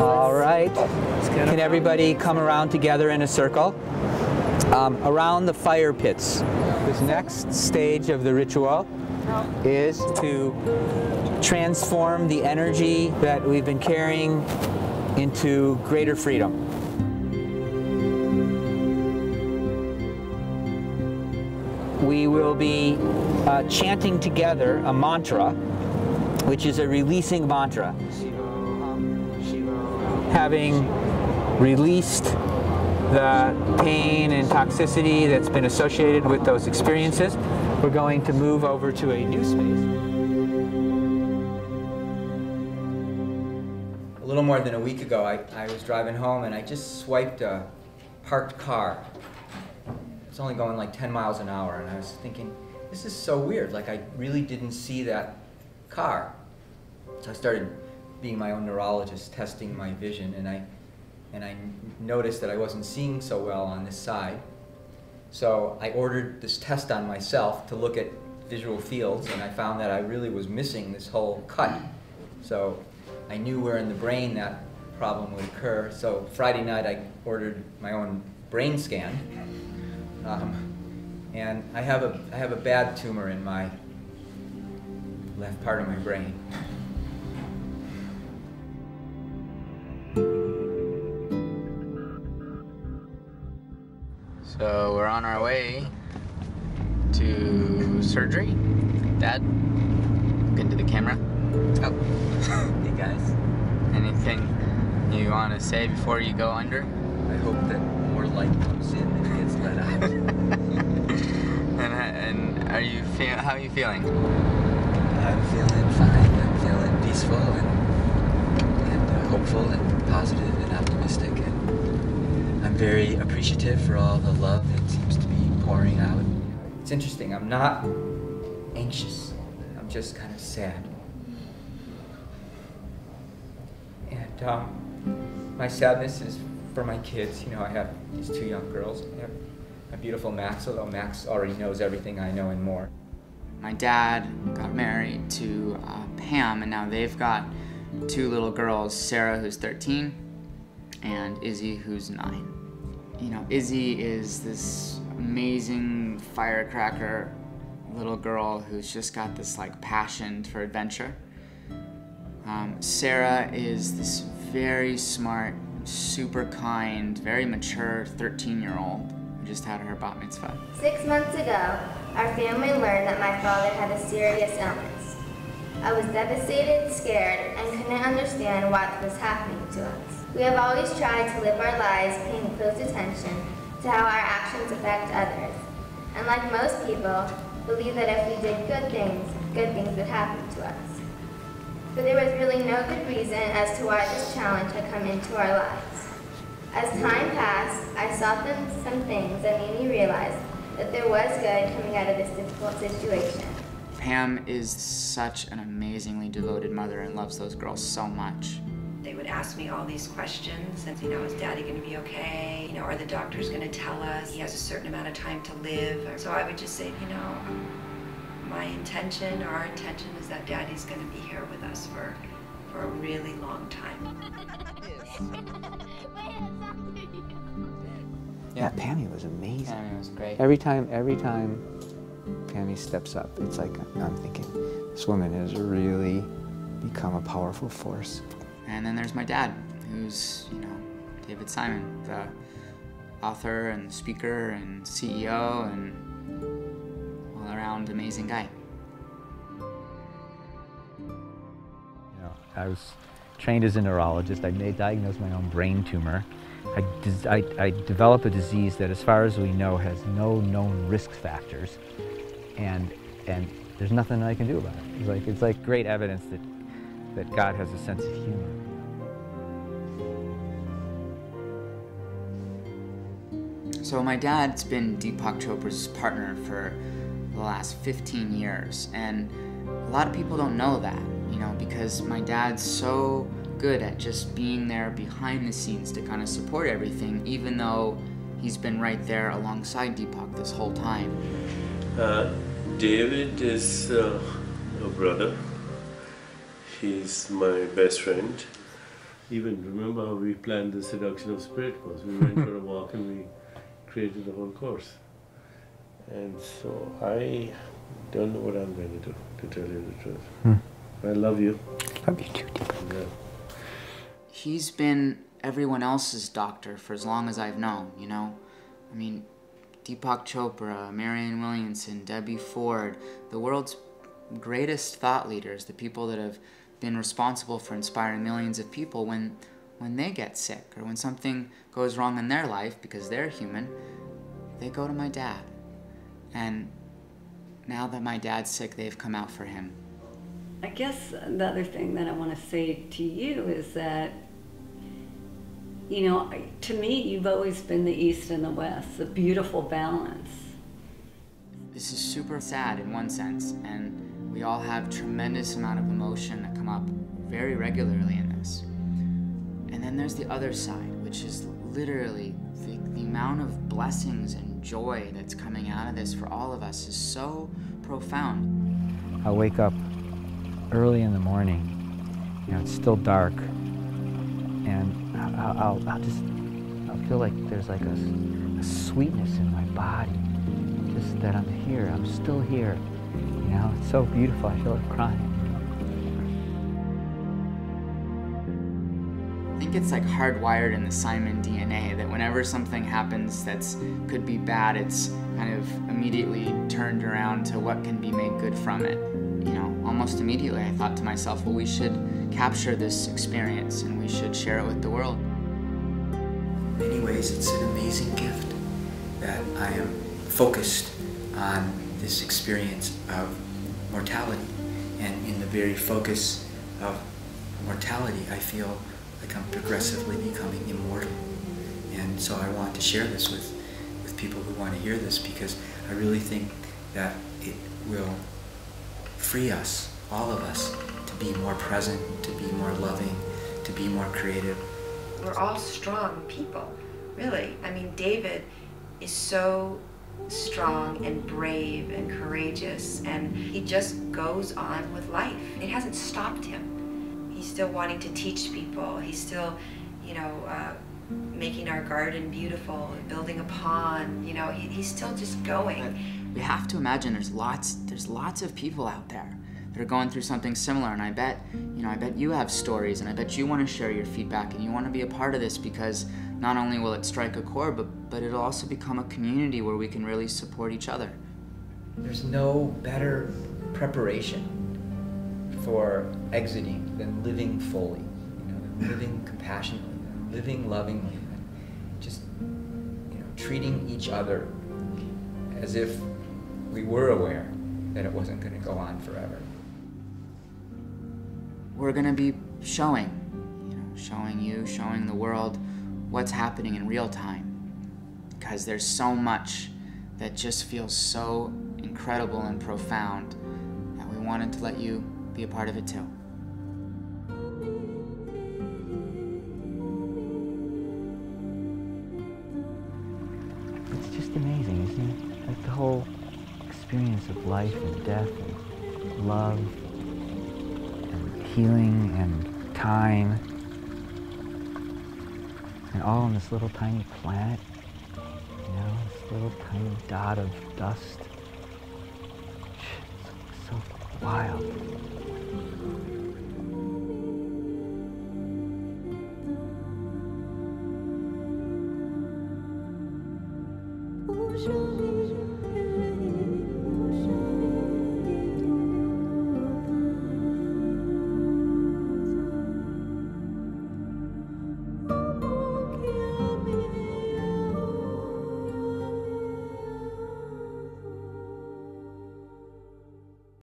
All right. Can everybody come around together in a circle? Around the fire pits. This next stage of the ritual is to transform the energy that we've been carrying into greater freedom. We will be chanting together a mantra, which is a releasing mantra. Having released the pain and toxicity that's been associated with those experiences, we're going to move over to a new space. A little more than a week ago, I was driving home and I just swiped a parked car. It's only going like 10 miles an hour, and I was thinking, this is so weird. Like, I really didn't see that car. So I started being my own neurologist, testing my vision, and I noticed that I wasn't seeing so well on this side. So I ordered this test on myself to look at visual fields, and I found that I really was missing this whole cut. So I knew where in the brain that problem would occur. So Friday night I ordered my own brain scan, and I have a bad tumor in my left part of my brain. So we're on our way to surgery. Dad, look into the camera. Oh, hey guys. Anything you want to say before you go under? I hope that more light comes in and gets let out. and how are you feeling? I'm feeling fine. I'm feeling peaceful and hopeful and positive and optimistic. I'm very appreciative for all the love that seems to be pouring out. It's interesting, I'm not anxious, I'm just kind of sad. And my sadness is for my kids. You know, I have these two young girls. I have my beautiful Max, although Max already knows everything I know and more. My dad got married to Pam, and now they've got two little girls, Sarah, who's 13, and Izzy, who's 9. You know, Izzy is this amazing firecracker little girl who's just got this like passion for adventure. Sarah is this very smart, super kind, very mature 13-year-old who just had her bat mitzvah. 6 months ago, our family learned that my father had a serious illness. I was devastated, scared, and couldn't understand why this was happening to us. We have always tried to live our lives paying close attention to how our actions affect others, and like most people, believe that if we did good things would happen to us. But there was really no good reason as to why this challenge had come into our lives. As time passed, I saw some things that made me realize that there was good coming out of this difficult situation. Pam is such an amazingly devoted mother and loves those girls so much. They would ask me all these questions, and you know, is Daddy going to be okay? You know, are the doctors going to tell us he has a certain amount of time to live? So I would just say, you know, our intention is that Daddy's going to be here with us for a really long time. Yeah, Pammy was amazing. Pammy was great. Every time Pammy steps up, it's like I'm thinking, this woman has really become a powerful force. And then there's my dad, who's, you know, David Simon, the author and speaker and CEO and all-around amazing guy. You know, I was trained as a neurologist. I diagnosed my own brain tumor. I developed a disease that, as far as we know, has no known risk factors, and there's nothing I can do about it. It's like great evidence that God has a sense of humor. So my dad's been Deepak Chopra's partner for the last 15 years, and a lot of people don't know that, you know, because my dad's so good at just being there behind the scenes to kind of support everything, even though he's been right there alongside Deepak this whole time. David is a brother. He's my best friend. Even remember how we planned the seduction of spirit course. We went for a walk and we created the whole course. And so I don't know what I'm going to do, to tell you the truth. I love you. Love you too. Yeah. He's been everyone else's doctor for as long as I've known, you know? I mean, Deepak Chopra, Marianne Williamson, Debbie Ford, the world's greatest thought leaders, the people that have been responsible for inspiring millions of people, when they get sick or when something goes wrong in their life, because they're human, they go to my dad. And now that my dad's sick, they've come out for him. I guess the other thing that I want to say to you is that, you know, to me, you've always been the East and the West, a beautiful balance. This is super sad in one sense, and we all have tremendous amount of emotion that come up very regularly in this. And then there's the other side, which is literally the amount of blessings and joy that's coming out of this for all of us is so profound. I'll wake up early in the morning, you know, it's still dark, and I'll feel like there's like a sweetness in my body, just that I'm here, I'm still here, you know, it's so beautiful, I feel like crying. I think it's like hardwired in the Simon DNA that whenever something happens that's could be bad, it's kind of immediately turned around to what can be made good from it. You know, almost immediately I thought to myself, well, we should capture this experience and we should share it with the world. In many ways, it's an amazing gift that I am focused on this experience of mortality. And in the very focus of mortality, I feel like I'm progressively becoming immortal. And so I want to share this with people who want to hear this, because I really think that it will free us, all of us, to be more present, to be more loving, to be more creative. We're all strong people, really. I mean, David is so strong and brave and courageous, and he just goes on with life. It hasn't stopped him. He's still wanting to teach people. He's still, you know, making our garden beautiful, building a pond. You know, he's still just going. We have to imagine there's lots of people out there that are going through something similar, and I bet you have stories, and I bet you want to share your feedback, and you want to be a part of this, because not only will it strike a chord, but it'll also become a community where we can really support each other. There's no better preparation for exiting than living fully, you know, than living compassionately, than living lovingly, and just, you know, treating each other as if we were aware that it wasn't going to go on forever. We're going to be showing showing the world what's happening in real time, because there's so much that just feels so incredible and profound that we wanted to let you be a part of it too. It's just amazing, isn't it? Like the whole experience of life and death and love and healing and time, and all on this little tiny planet, you know, this little tiny dot of dust. It's so wild.